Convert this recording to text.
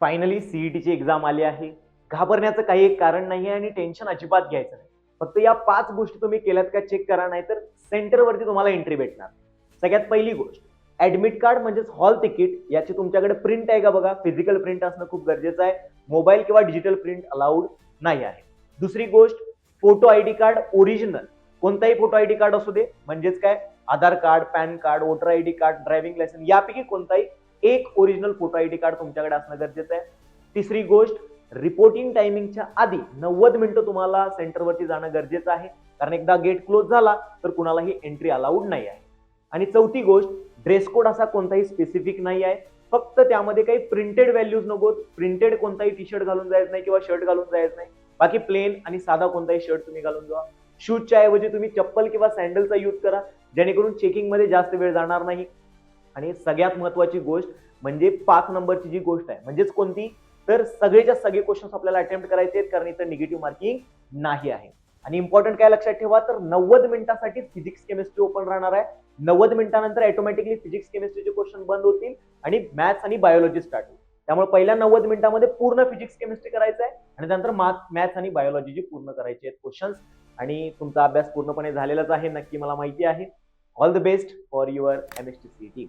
Finally सीईटीची exam आली आहे. घाबरण्याचं काही एक कारण नाही आहे आणि टेन्शन अजिबात घ्यायचं नाही. फक्त या 5 गोष्टी तुम्ही केल्यात का चेक करा, नाहीतर सेंटरवरती तुम्हाला एंट्री भेटणार. सगळ्यात पहिली गोष्ट, ऍडमिट कार्ड म्हणजेच हॉल तिकीट याची तुमच्याकडे प्रिंट आहे का बघा. फिजिकल प्रिंट असणं खूप गरजेचं आहे. मोबाईल किंवा डिजिटल प्रिंट अलाउड नाही आहे. दुसरी गोष्ट, फोटो आयडी कार्ड ओरिजिनल, कोणताही फोटो आयडी कार्ड असू दे, म्हणजेच काय, Aadhaar card, PAN card, voter ID card, driving licence यापैकी कोणताही एक ओरिजिनल फोटो आयडी कार्ड तुमच्याकडे असणं गरजेचं आहे. तिसरी गोष्ट, रिपोर्टिंग टायमिंगच्या आधी 90 मिनिटं तुम्हाला सेंटरवरती जाणं गरजेचं आहे, कारण एकदा गेट क्लोज झाला तर कुणालाही एंट्री अलाउड नाही आहे. आणि चौथी गोष्ट, ड्रेस कोड असा कोणताही स्पेसिफिक नाही आहे, फक्त त्यामध्ये काही प्रिंटेड व्हॅल्यूज नको. प्रिंटेड कोणताही टी शर्ट घालून जायचं नाही किंवा शर्ट घालून जायचं नाही. बाकी प्लेन आणि साधा कोणताही शर्ट तुम्ही घालून जा. शूजच्या ऐवजी तुम्ही चप्पल किंवा सँडलचा यूज करा, जेणेकरून चेकिंग मध्ये जास्त वेळ जाणार नाही. आणि सगळ्यात महत्वाची गोष्ट म्हणजे 5 नंबरची जी गोष्ट आहे, म्हणजेच कोणती, तर सगळेच्या सगळे क्वेश्चन्स आपल्याला अटेम्प्ट करायचे आहेत, कारण इथं निगेटिव्ह मार्किंग नाही आहे. आणि इम्पॉर्टंट काय लक्षात ठेवा, तर 90 मिनिटांसाठी फिजिक्स केमिस्ट्री ओपन राहणार आहे. 90 मिनिटांनंतर ऑटोमॅटिकली फिजिक्स केमिस्ट्रीचे क्वेश्चन बंद होतील आणि मॅथ्स आणि बायोलॉजी स्टार्ट होईल. त्यामुळे पहिल्या 90 मिनिटांमध्ये पूर्ण फिजिक्स केमिस्ट्री करायचं आहे आणि त्यानंतर मॅथ्स आणि बायोलॉजी पूर्ण करायचे आहेत क्वेश्चन्स. आणि तुमचा अभ्यास पूर्णपणे झालेलाच आहे, नक्की मला माहिती आहे. All the best for your MST CET.